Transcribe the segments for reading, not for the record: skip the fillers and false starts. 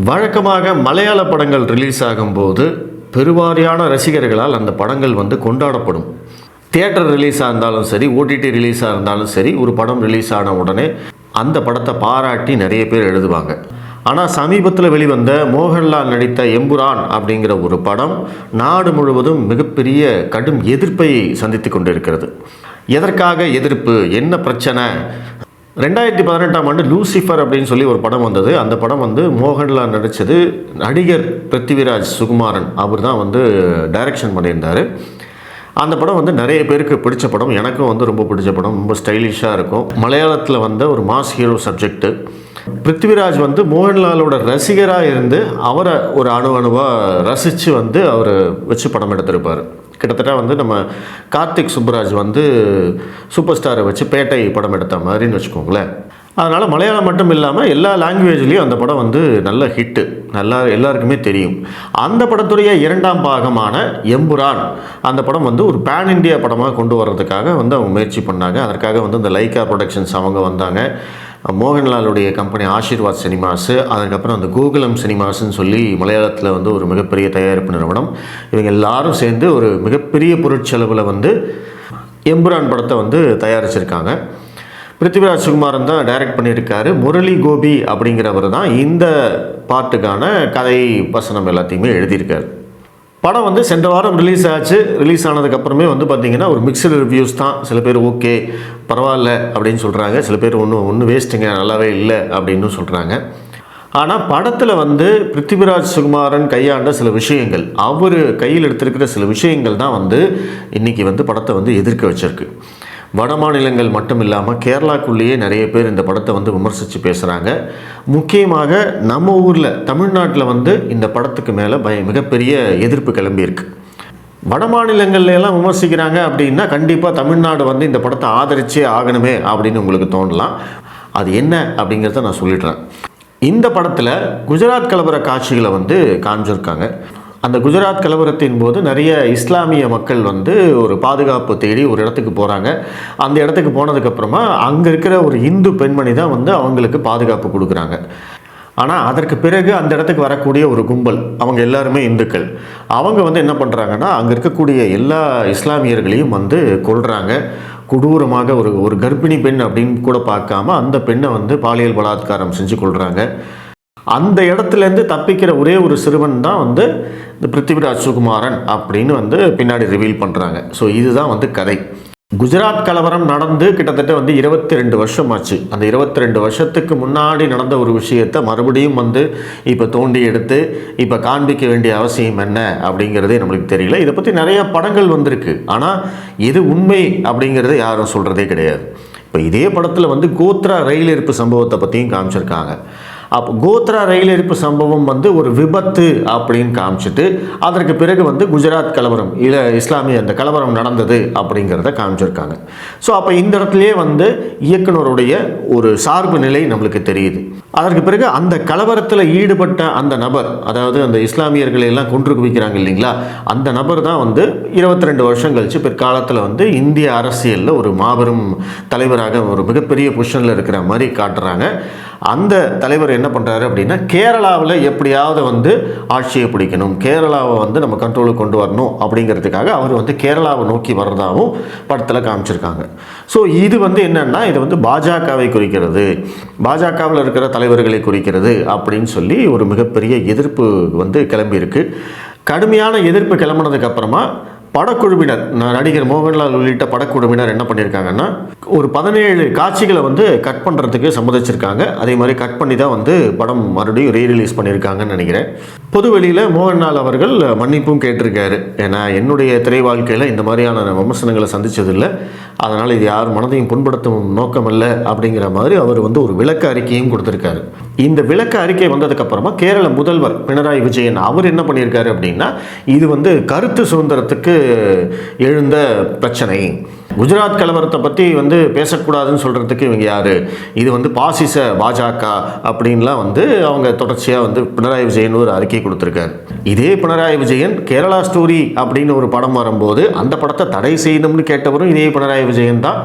வழக்கமாக மலையாள படங்கள் ரிலீஸ் ஆகும்போது பெருவாரியான ரசிகர்களால் அந்த படங்கள் கொண்டாடப்படும். தியேட்டர் ரிலீஸாக இருந்தாலும் சரி, ஓடிடி ரிலீஸாக இருந்தாலும் சரி, ஒரு படம் ரிலீஸ் ஆன உடனே அந்த படத்தை பாராட்டி நிறைய பேர் எழுதுவாங்க. ஆனால் சமீபத்தில் வெளிவந்த மோகன்லால் நடித்த எம்புரான் அப்படிங்கிற ஒரு படம் நாடு முழுவதும் மிகப்பெரிய கடும் எதிர்ப்பை சந்தித்து கொண்டிருக்கிறது. எதற்காக எதிர்ப்பு, என்ன பிரச்சனை? 2018ஆம் ஆண்டு லூசிஃபர் அப்படின்னு சொல்லி ஒரு படம் வந்தது. அந்த படம் மோகன்லால் நடித்தது. நடிகர் பிருத்திவிராஜ் சுகுமாரன் அவர் தான் டைரக்ஷன் பண்ணியிருந்தார். அந்த படம் நிறைய பேருக்கு பிடிச்ச படம். எனக்கும் ரொம்ப பிடிச்ச படம். ரொம்ப ஸ்டைலிஷாக இருக்கும். மலையாளத்தில் ஒரு மாஸ் ஹீரோ சப்ஜெக்ட்டு. பிருத்திவிராஜ் மோகன்லாலோட ரசிகராக இருந்து அவரை ஒரு அணுவாக ரசித்து அவர் வச்சு படம் எடுத்திருப்பார். கிட்டத்தட்ட நம்ம கார்த்திக் சுப்புராஜ் சூப்பர் ஸ்டாரை வச்சு பேட்டை படம் எடுத்த மாதிரின்னு வச்சுக்கோங்களேன். அதனால் மலையாளம் மட்டும் இல்லாமல் எல்லா லாங்குவேஜ்லேயும் அந்த படம் நல்ல ஹிட்டு, எல்லாருக்குமே தெரியும். அந்த படத்துடைய இரண்டாம் பாகமான எம்புரான் அந்த படம் ஒரு பேன் இண்டியா படமாக கொண்டு வர்றதுக்காக அவங்க முயற்சி பண்ணாங்க. அதற்காக இந்த லைக்கா ப்ரொடக்ஷன்ஸ் அவங்க வந்தாங்க. மோகன்லாலுடைய கம்பெனி ஆஷிர்வாத் சினிமாஸு, அதுக்கப்புறம் அந்த கோகுலம் சினிமாஸ்ன்னு சொல்லி மலையாளத்தில் ஒரு மிகப்பெரிய தயாரிப்பு நிறுவனம், இவங்க எல்லாரும் சேர்ந்து ஒரு மிகப்பெரிய பொருட்செலவில் எம்புரான் படத்தை தயாரிச்சிருக்காங்க. பிருத்திவிராஜ் சுகுமாரன் தான் டைரக்ட் பண்ணியிருக்காரு. முரளி கோபி அப்படிங்கிறவர் தான் இந்த பாட்டுக்கான கதை வசனம் எல்லாத்தையுமே எழுதியிருக்காரு. படம் சென்ற வாரம் ரிலீஸ் ஆச்சு. ரிலீஸ் ஆனதுக்கப்புறமே பார்த்திங்கன்னா ஒரு மிக்சடு ரிவ்யூஸ் தான். சில பேர் ஓகே பரவாயில்ல அப்படின்னு சொல்கிறாங்க, சில பேர் ஒன்று வேஸ்ட்டுங்க நல்லாவே இல்லை அப்படின்னு சொல்கிறாங்க. ஆனால் படத்தில் பிருத்திவிராஜ் சுகுமாரன் கையாண்ட சில விஷயங்கள், அவர் கையில் எடுத்திருக்கிற சில விஷயங்கள் தான் இன்றைக்கி படத்தை எதிர்க்க வச்சிருக்கு. வட மாநிலங்கள் மட்டும் இல்லாமல் கேரளாக்குள்ளேயே நிறைய பேர் இந்த படத்தை விமர்சித்து பேசுகிறாங்க. முக்கியமாக நம்ம ஊரில் தமிழ்நாட்டில் இந்த படத்துக்கு மேலே மிகப்பெரிய எதிர்ப்பு கிளம்பியிருக்கு. வட மாநிலங்கள்லாம் விமர்சிக்கிறாங்க அப்படின்னா கண்டிப்பாக தமிழ்நாடு இந்த படத்தை ஆதரிச்சே ஆகணுமே அப்படின்னு உங்களுக்கு தோணலாம். அது என்ன அப்படிங்கிறத நான் சொல்லிடுறேன். இந்த படத்தில் குஜராத் கலவர காட்சிகளை காமிச்சிருக்காங்க. அந்த குஜராத் கலவரத்தின் போது நிறைய இஸ்லாமிய மக்கள் ஒரு பாதுகாப்பு தேடி ஒரு இடத்துக்கு போகிறாங்க. அந்த இடத்துக்கு போனதுக்கப்புறமா அங்கே இருக்கிற ஒரு இந்து பெண்மணி தான் அவங்களுக்கு பாதுகாப்பு கொடுக்குறாங்க. ஆனால் அதற்கு பிறகு அந்த இடத்துக்கு வரக்கூடிய ஒரு கும்பல், அவங்க எல்லாருமே இந்துக்கள், அவங்க என்ன பண்ணுறாங்கன்னா அங்கே இருக்கக்கூடிய எல்லா இஸ்லாமியர்களையும் கொல்றாங்க. கொடூரமாக ஒரு கர்ப்பிணி பெண் அப்படின்னு கூட பார்க்காம அந்த பெண்ணை பாலியல் பலாத்காரம் செஞ்சு கொள்கிறாங்க. அந்த இடத்துலேருந்து தப்பிக்கிற ஒரே ஒரு சிறுவன் தான் இந்த பிருத்திவிராஜ் சுகுமாரன் அப்படின்னு பின்னாடி ரிவீல் பண்ணுறாங்க. ஸோ இதுதான் கதை. குஜராத் கலவரம் நடந்து கிட்டத்தட்ட 22 வருஷம் ஆச்சு. அந்த 22 வருஷத்துக்கு முன்னாடி நடந்த ஒரு விஷயத்தை மறுபடியும் இப்போ தோண்டி எடுத்து இப்போ காண்பிக்க வேண்டிய அவசியம் என்ன அப்படிங்கிறதே நம்மளுக்கு தெரியல. இதை பற்றி நிறைய படங்கள் வந்திருக்கு. ஆனால் இது உண்மை அப்படிங்கிறத யாரும் சொல்கிறதே கிடையாது. இப்போ இதே படத்தில் கோத்ரா ரயில் எரிப்பு சம்பவத்தை பற்றியும் காமிச்சிருக்காங்க. அப்போ கோத்ரா ரயில் எரிப்பு சம்பவம் ஒரு விபத்து அப்படின்னு காமிச்சிட்டு அதற்கு பிறகு குஜராத் கலவரம் இல்லை இஸ்லாமிய அந்த கலவரம் நடந்தது அப்படிங்கிறத காமிச்சிருக்காங்க. ஸோ அப்போ இந்த இடத்துலையே இயக்குனருடைய ஒரு சார்பு நிலை நம்மளுக்கு தெரியுது. அதற்கு பிறகு அந்த கலவரத்தில் ஈடுபட்ட அந்த நபர், அதாவது அந்த இஸ்லாமியர்களை எல்லாம் கொன்று குவிக்கிறாங்க இல்லைங்களா, அந்த நபர் தான் 22 வருஷம் கழித்து பிற்காலத்தில் இந்திய அரசியலில் ஒரு மாபெரும் தலைவராக ஒரு மிகப்பெரிய பொசிஷனில் இருக்கிற மாதிரி காட்டுறாங்க. அந்த தலைவர் என்ன பண்ணுறாரு அப்படின்னா கேரளாவில் எப்படியாவது ஆட்சியை பிடிக்கணும், கேரளாவை நம்ம கண்ட்ரோலுக்கு கொண்டு வரணும் அப்படிங்கிறதுக்காக அவர் கேரளாவை நோக்கி வர்றதாகவும் படத்தில் காமிச்சிருக்காங்க. ஸோ இது என்னென்னா இது பாஜகவை குறிக்கிறது, பாஜகவில் இருக்கிற தலைவர்களை குறிக்கிறது அப்படின்னு சொல்லி ஒரு மிகப்பெரிய எதிர்ப்பு கிளம்பியிருக்கு. கடுமையான எதிர்ப்பு கிளம்பினதுக்கப்புறமா படக்குழுவினர், நடிகர் மோகன்லால் உள்ளிட்ட படக்குழுவினர் என்ன பண்ணியிருக்காங்கன்னா ஒரு 17 காட்சிகளை கட் பண்ணுறதுக்கு சம்மதிச்சிருக்காங்க. அதே மாதிரி கட் பண்ணி தான் படம் மறுபடியும் ரீரிலீஸ் பண்ணியிருக்காங்கன்னு நினைக்கிறேன். பொது வெளியில் மோகன்லால் அவர்கள் மன்னிப்பும் கேட்டிருக்காரு. ஏன்னா என்னுடைய திரை வாழ்க்கையில் இந்த மாதிரியான விமர்சனங்களை சந்தித்ததில்லை, அதனால் இது யார் மனதையும் புண்படுத்தும் நோக்கம் இல்லை அப்படிங்கிற மாதிரி அவர் ஒரு விளக்க அறிக்கையும் கொடுத்துருக்காரு. இந்த விளக்க அறிக்கை வந்ததுக்கப்புறமா கேரள முதல்வர் பினராயி விஜயன் அவர் என்ன பண்ணியிருக்காரு அப்படின்னா இது கருத்து சுதந்திரத்துக்கு எழுந்த பிரச்சனை, குஜராத் கலவரத்தை பற்றி பேசக்கூடாதுன்னு சொல்கிறதுக்கு இவங்க யார், இது பாசிச பாஜக அப்படின்லாம் அவங்க தொடர்ச்சியாக பினராயி விஜயன் ஒரு அறிக்கை கொடுத்துருக்காரு. இதே பினராயி விஜயன் கேரளா ஸ்டோரி அப்படின்னு ஒரு படம் வரும்போது அந்த படத்தை தடை செய்யணும்னு கேட்டவரும் இதே பினராயி விஜயன் தான்.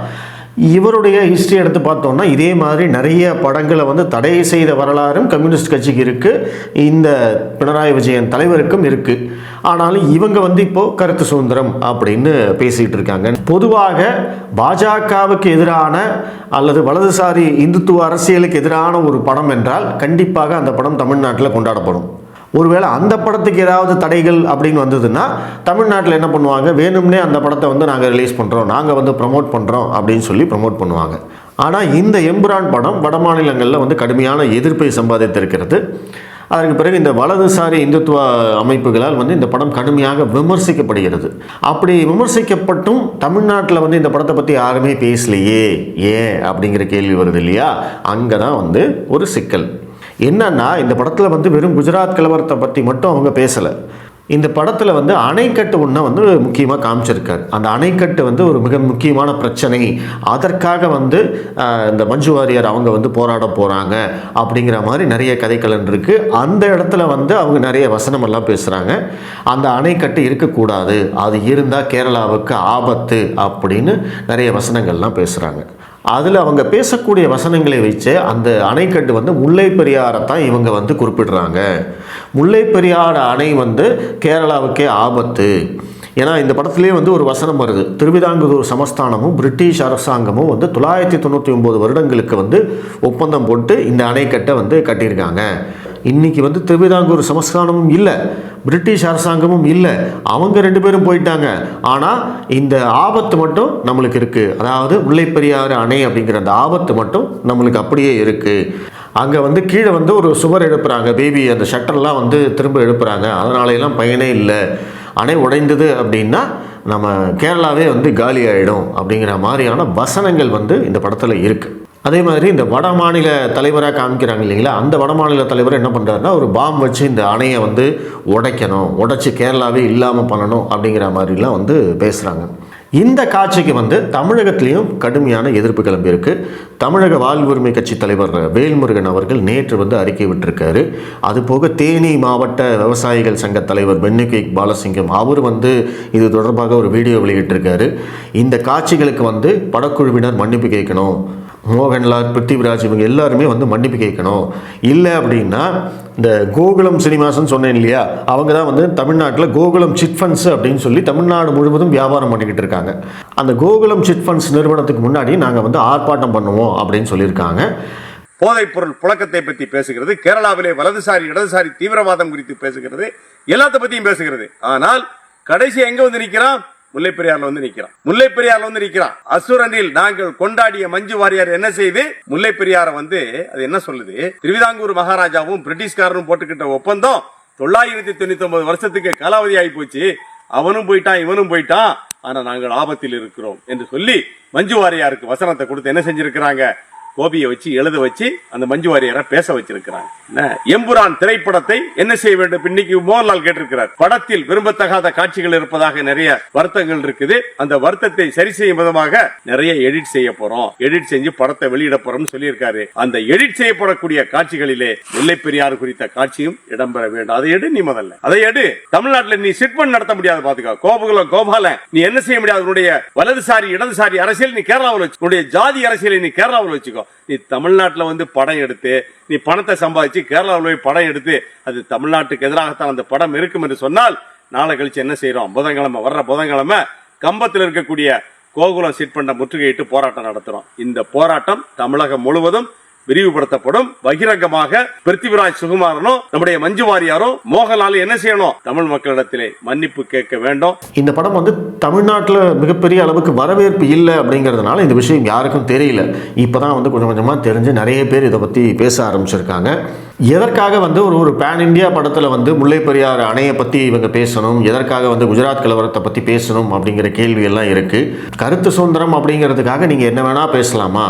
இவருடைய ஹிஸ்ட்ரி எடுத்து பார்த்தோம்னா இதே மாதிரி நிறைய படங்களை வந்து தடை செய்த வரலாறும் கம்யூனிஸ்ட் கட்சிக்கு இருக்குது, இந்த பினராயி விஜயன் தலைவருக்கும் இருக்குது. ஆனாலும் இவங்க வந்து இப்போது கருத்து சுதந்திரம் அப்படின்னு பேசிகிட்டு இருக்காங்க. பொதுவாக பாஜகவுக்கு எதிரான அல்லது வலதுசாரி இந்துத்துவ அரசியலுக்கு எதிரான ஒரு படம் என்றால் கண்டிப்பாக அந்த படம் தமிழ்நாட்டில் கொண்டாடப்படும். ஒருவேளை அந்த படத்துக்கு ஏதாவது தடைகள் அப்படின்னு வந்ததுன்னா தமிழ்நாட்டில் என்ன பண்ணுவாங்க, வேணும்னே அந்த படத்தை வந்து நாங்கள் ரிலீஸ் பண்ணுறோம், நாங்கள் வந்து ப்ரமோட் பண்ணுறோம் அப்படின்னு சொல்லி ப்ரமோட் பண்ணுவாங்க. ஆனால் இந்த எம்புரான் படம் வட மாநிலங்களில் வந்து கடுமையான எதிர்ப்பை சம்பாதித்திருக்கிறது. அதற்கு பிறகு இந்த வலதுசாரி இந்துத்துவ அமைப்புகளால் வந்து இந்த படம் கடுமையாக விமர்சிக்கப்படுகிறது. அப்படி விமர்சிக்கப்பட்டும் தமிழ்நாட்டில் வந்து இந்த படத்தை பற்றி யாருமே பேசலையே, ஏன் அப்படிங்கிற கேள்வி வருது இல்லையா? அங்கே தான் வந்து ஒரு சிக்கல். என்னன்னா இந்த படத்தில் வந்து வெறும் குஜராத் கலவரத்தை பற்றி மட்டும் அவங்க பேசலை. இந்த படத்தில் வந்து அணைக்கட்டு ஒன்றை வந்து முக்கியமாக காமிச்சிருக்காரு. அந்த அணைக்கட்டு வந்து ஒரு மிக முக்கியமான பிரச்சனை, அதற்காக வந்து இந்த மஞ்சு வாரியர் அவங்க வந்து போராட போகிறாங்க அப்படிங்கிற மாதிரி நிறைய கதைக்களன் இருக்குது. அந்த இடத்துல வந்து அவங்க நிறைய வசனமெல்லாம் பேசுகிறாங்க. அந்த அணைக்கட்டு இருக்கக்கூடாது, அது இருந்தால் கேரளாவுக்கு ஆபத்து அப்படின்னு நிறைய வசனங்கள்லாம் பேசுகிறாங்க. அதில் அவங்க பேசக்கூடிய வசனங்களை வச்சு அந்த அணைக்கட்டு வந்து முல்லை பெரியாரை தான் இவங்க வந்து குறிப்பிடுறாங்க. முல்லை பெரியாறு அணை வந்து கேரளாவுக்கே ஆபத்து. ஏன்னா இந்த படத்துலேயே வந்து ஒரு வசனம் வருது, திருவிதாங்கூர் சமஸ்தானமும் பிரிட்டிஷ் அரசாங்கமும் வந்து 999 வருடங்களுக்கு வந்து ஒப்பந்தம் போட்டு இந்த அணைக்கட்டை வந்து கட்டியிருக்காங்க. இன்றைக்கி வந்து திருவிதாங்கூர் சமஸ்தானமும் இல்லை, பிரிட்டிஷ் அரசாங்கமும் இல்லை, அவங்க 2 பேரும் போயிட்டாங்க. ஆனால் இந்த ஆபத்து மட்டும் நம்மளுக்கு இருக்குது. அதாவது முல்லைப்பெரியாறு அணை அப்படிங்கிற அந்த ஆபத்து மட்டும் நம்மளுக்கு அப்படியே இருக்குது. அங்கே வந்து கீழே வந்து ஒரு சுவர் எழுப்புறாங்க, பேபி அந்த ஷட்டர்லாம் வந்து திரும்ப எழுப்புறாங்க, அதனாலெல்லாம் பயனே இல்லை. அணை உடைந்தது அப்படின்னா நம்ம கேரளாவே வந்து காலி ஆகிடும் அப்படிங்கிற மாதிரியான வசனங்கள் வந்து இந்த படத்தில் இருக்குது. அதே மாதிரி இந்த வட மாநில தலைவராக காமிக்கிறாங்க இல்லைங்களா, அந்த வட மாநில தலைவர் என்ன பண்ணுறாருன்னா ஒரு பாம் வச்சு இந்த அணையை வந்து உடைக்கணும், உடைச்சி கேரளாவே இல்லாமல் பண்ணணும் அப்படிங்கிற மாதிரிலாம் வந்து பேசுகிறாங்க. இந்த காட்சிக்கு வந்து தமிழகத்திலையும் கடுமையான எதிர்ப்பு கிளம்பியிருக்கு. தமிழக வாழ்வு உரிமை கட்சி தலைவர் வேல்முருகன் அவர்கள் நேற்று வந்து அறிக்கை விட்டிருக்காரு. அதுபோக தேனி மாவட்ட விவசாயிகள் சங்க தலைவர் பென்னிக்கு பாலசிங்கம் அவர் வந்து இது தொடர்பாக ஒரு வீடியோ வெளியிட்டிருக்காரு. இந்த காட்சிகளுக்கு வந்து படக்குழுவினர் மன்னிப்பு கேட்கணும், மோகன்லால், பிருத்திவிராஜ் இவங்க எல்லாருமே வந்து மன்னிப்பு கேட்கணும். இல்லை அப்படின்னா இந்த கோகுலம் சினிமாஸ்ன்னு சொன்னேன் இல்லையா, அவங்க தான் வந்து தமிழ்நாட்டில் கோகுலம் சிட் ஃபண்ட்ஸ் அப்படின்னு சொல்லி தமிழ்நாடு முழுவதும் வியாபாரம் பண்ணிக்கிட்டு இருக்காங்க. அந்த கோகுலம் சிட் ஃபண்ட்ஸ் நிறுவனத்துக்கு முன்னாடி நாங்கள் வந்து ஆர்ப்பாட்டம் பண்ணுவோம் அப்படின்னு சொல்லியிருக்காங்க. போதைப் பொருள் புழக்கத்தை பற்றி பேசுகிறது, கேரளாவிலே வலதுசாரி இடதுசாரி தீவிரவாதம் குறித்து பேசுகிறது, எல்லாத்த பற்றியும் பேசுகிறது. ஆனால் கடைசி எங்க வந்து நிற்கிறான்? முல்லைப்பெரியார்ல வந்து நிக்கிறான். முல்லைப்பெரியார்ல வந்து நிக்கிறான். அசுரனில் நாங்கள் கொண்டாடிய மஞ்சு வாரியார் என்ன செய்து முல்லைப்பெரியார வந்து அது என்ன சொல்லுது? திருவிதாங்கூர் மகாராஜாவும் பிரிட்டிஷ்காரனும் போட்டுக்கிட்ட ஒப்பந்தம் 999 வருஷத்துக்கு காலாவதி ஆகி போச்சு. அவனும் போயிட்டான், இவனும் போயிட்டான், ஆனா நாங்கள் ஆபத்தில் இருக்கிறோம் என்று சொல்லி மஞ்சு வாரியாருக்கு வசனத்தை கொடுத்து என்ன செஞ்சிருக்கிறாங்க? கோபியை வச்சு எழுத வச்சு அந்த மஞ்சு வாரியரை பேச வச்சிருக்கிறாங்க. எம்புரான் திரைப்படத்தை என்ன செய்ய வேண்டும்? இன்னைக்கு மோகன்லால் கேட்டிருக்கிறார். படத்தில் விரும்பத்தகாத காட்சிகள் இருப்பதாக நிறைய வருத்தங்கள் இருக்குது. அந்த வருத்தத்தை சரி செய்யும் விதமாக நிறைய எடிட் செய்ய போறோம், எடிட் செஞ்சு படத்தை வெளியிட போறோம் சொல்லியிருக்காரு. அந்த எடிட் செய்யப்படக்கூடிய காட்சிகளிலே முல்லைப்பெரியாறு குறித்த காட்சியும் இடம்பெற வேண்டும். அதை எடு, நீ முதல்ல அதை எடு. தமிழ்நாட்டில் நீ சிட்பண்ட் நடத்த முடியாது, பாத்துக்கோ. கோபால நீ என்ன செய்ய முடியாது? உன்னுடைய வலதுசாரி இடதுசாரி அரசியல் நீ கேரளாவில் வச்சு, உன்னுடைய ஜாதி அரசியலை நீ கேரளாவில் வச்சுக்கோ. நீ தமிழ்நாட்டில் வந்து படம் எடுத்து நீ பணத்தை சம்பாதிச்சு கேரளாவில் போய் படம் எடுத்து அது தமிழ்நாட்டுக்கு எதிராகத்தான் அந்த படம் இருக்கும் என்று சொன்னால் நாளை கழிச்சு என்ன செய்யறோம்? வர்ற புதன்கிழமை கம்பத்தில் இருக்கக்கூடிய கோகுலம் சிட் பண்ண முற்றுகையிட்டு போராட்டம் நடத்துறோம். இந்த போராட்டம் தமிழகம் முழுவதும் விரிவுபடுத்தப்படும். பகிரங்கமாக பிருத்திவிராஜ் சுகுமாரனும் நம்முடைய மஞ்சு வாரியாரும் மோகன்லால் என்ன செய்யணும்? தமிழ் மக்களிடத்திலே மன்னிப்பு கேட்க வேண்டும். இந்த படம் வந்து தமிழ்நாட்டில் மிகப்பெரிய அளவுக்கு வரவேற்பு இல்லை அப்படிங்கிறதுனால இந்த விஷயம் யாருக்கும் தெரியல. இப்போதான் வந்து கொஞ்சம் கொஞ்சமாக தெரிஞ்சு நிறைய பேர் இதை பற்றி பேச ஆரம்பிச்சிருக்காங்க. எதற்காக வந்து ஒரு பேன் இந்தியா படத்தில் வந்து முல்லைப்பெரியாறு அணையை பற்றி இவங்க பேசணும், எதற்காக வந்து குஜராத் கலவரத்தை பற்றி பேசணும் அப்படிங்கிற கேள்வியெல்லாம் இருக்குது. கருத்து சுதந்திரம் அப்படிங்கிறதுக்காக நீங்கள் என்ன வேணால் பேசலாமா?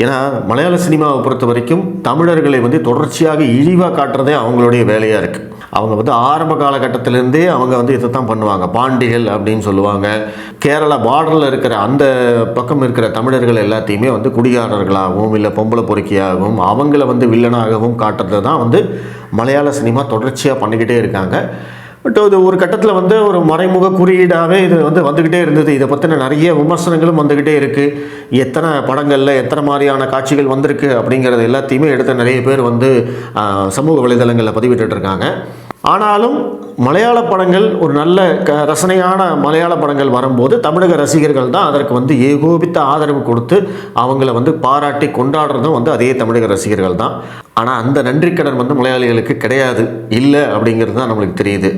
ஏன்னா மலையாள சினிமாவை பொறுத்த வரைக்கும் தமிழர்களை வந்து தொடர்ச்சியாக இழிவாக காட்டுறதே அவங்களுடைய வேலையாக இருக்குது. அவங்க வந்து ஆரம்ப காலகட்டத்திலேருந்தே அவங்க வந்து இதை தான் பண்ணுவாங்க. பாண்டிகள் அப்படின்னு சொல்லுவாங்க. கேரளா பார்டரில் இருக்கிற அந்த பக்கம் இருக்கிற தமிழர்கள் எல்லாத்தையுமே வந்து குடிகாரர்களாகவும் இல்லை பொம்பளை பொறுக்கியாகவும் அவங்கள வந்து வில்லனாகவும் காட்டுறது தான் வந்து மலையாள சினிமா தொடர்ச்சியாக பண்ணிக்கிட்டே இருக்காங்க. பட் அது ஒரு கட்டத்தில் வந்து ஒரு மறைமுக குறியீடாகவே இது வந்து வந்துக்கிட்டே இருந்தது. இதை பற்றின நிறைய விமர்சனங்களும் வந்துக்கிட்டே இருக்குது. எத்தனை படங்களில் எத்தனை மாதிரியான காட்சிகள் வந்திருக்கு அப்படிங்கிறது எல்லாத்தையுமே எடுத்த நிறைய பேர் வந்து சமூக வலைதளங்களில் பதிவிட்டு இருக்காங்க. ஆனாலும் மலையாள படங்கள் ஒரு நல்ல ரசனையான மலையாள படங்கள் வரும்போது தமிழக ரசிகர்கள் தான் அதற்கு வந்து ஏகோபித்த ஆதரவு கொடுத்து அவங்கள வந்து பாராட்டி கொண்டாடுறதும் வந்து அதே தமிழக ரசிகர்கள் தான். ஆனால் அந்த நன்றிக்கடன் வந்து மலையாளிகளுக்கு கிடையாது, இல்லை அப்படிங்கிறது தான் நம்மளுக்கு தெரியுது.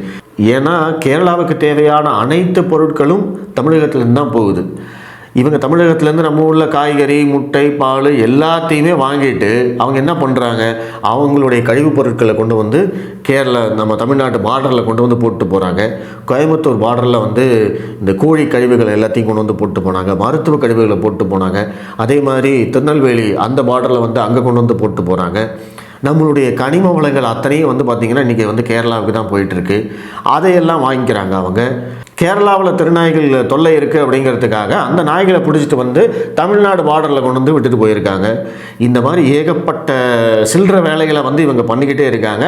ஏன்னா கேரளாவுக்கு தேவையான அனைத்து பொருட்களும் தமிழகத்திலேருந்து தான் போகுது. இவங்க தமிழகத்துலேருந்து நம்ம ஊரில் காய்கறி, முட்டை, பால் எல்லாத்தையுமே வாங்கிட்டு அவங்க என்ன பண்ணுறாங்க, அவங்களுடைய கழிவுப் பொருட்களை கொண்டு வந்து நம்ம தமிழ்நாட்டு பார்டரில் கொண்டு வந்து போட்டு போகிறாங்க. கோயம்புத்தூர் பார்டரில் வந்து இந்த கோழி கழிவுகள் எல்லாத்தையும் கொண்டு வந்து போட்டு போனாங்க, மருத்துவ கழிவுகளை போட்டு போனாங்க. அதே மாதிரி திருநெல்வேலி அந்த பார்டரில் வந்து அங்கே கொண்டு வந்து போட்டு போகிறாங்க. நம்மளுடைய கனிம வளங்கள் அத்தனையும் வந்து பார்த்திங்கன்னா இன்றைக்கி வந்து கேரளாவுக்கு தான் போயிட்டுருக்கு. அதையெல்லாம் வாங்கிக்கிறாங்க அவங்க. கேரளாவில் திருநாய்கள் தொல்லை இருக்குது அப்படிங்கிறதுக்காக அந்த நாய்களை பிடிச்சிட்டு வந்து தமிழ்நாடு பார்டரில் கொண்டு வந்து விட்டுட்டு போயிருக்காங்க. இந்த மாதிரி ஏகப்பட்ட சில்லற வேலைகளை வந்து இவங்க பண்ணிக்கிட்டே இருக்காங்க.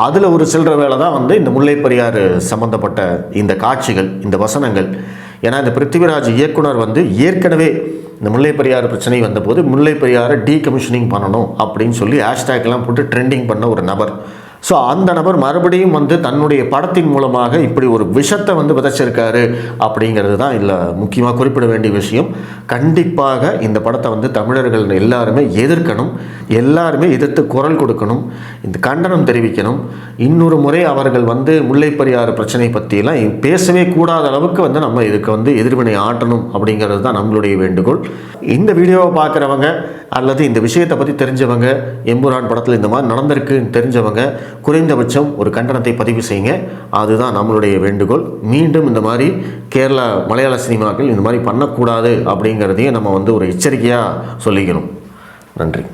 அதில் ஒரு சில்லற வேலை தான் வந்து இந்த முல்லைப்பெரியாறு சம்மந்தப்பட்ட இந்த காட்சிகள், இந்த வசனங்கள். ஏன்னா இந்த பிருத்திவிராஜ் இயக்குனர் வந்து ஏற்கனவே இந்த முல்லைப்பெரியாறு பிரச்சனை வந்தபோது முல்லைப்பெரியாரை டீகமிஷனிங் பண்ணணும் அப்படின்னு சொல்லி ஹேஷ்டேக்லாம் போட்டு ட்ரெண்டிங் பண்ண ஒரு நபர். ஸோ அந்த நபர் மறுபடியும் வந்து தன்னுடைய படத்தின் மூலமாக இப்படி ஒரு விஷத்தை வந்து விதைச்சிருக்காரு அப்படிங்கிறது தான் இதில் முக்கியமாக குறிப்பிட வேண்டிய விஷயம். கண்டிப்பாக இந்த படத்தை வந்து தமிழர்கள் எல்லாருமே எதிர்க்கணும், எல்லாருமே எதிர்த்து குரல் கொடுக்கணும், இந்த கண்டனம் தெரிவிக்கணும். இன்னொரு முறை அவர்கள் வந்து முல்லைப்பெரியாறு பிரச்சனை பற்றியெல்லாம் பேசவே கூடாத அளவுக்கு வந்து நம்ம இதுக்கு வந்து எதிர்வினை ஆட்டணும் அப்படிங்கிறது தான் நம்மளுடைய வேண்டுகோள். இந்த வீடியோவை பார்க்குறவங்க அல்லது இந்த விஷயத்தை பற்றி தெரிஞ்சவங்க, எம்புரான் படத்தில் இந்த மாதிரி நடந்திருக்குன்னு தெரிஞ்சவங்க குறைந்தபட்சம் ஒரு கண்டனத்தை பதிவு செய்யுங்க. அதுதான் நம்மளுடைய வேண்டுகோள். மீண்டும் இந்த மாதிரி கேரளா மலையாள சினிமாக்கள் இந்த மாதிரி பண்ணக்கூடாது அப்படிங்கிறதையும் நம்ம வந்து ஒரு எச்சரிக்கையாக சொல்லிக்கணும். நன்றி.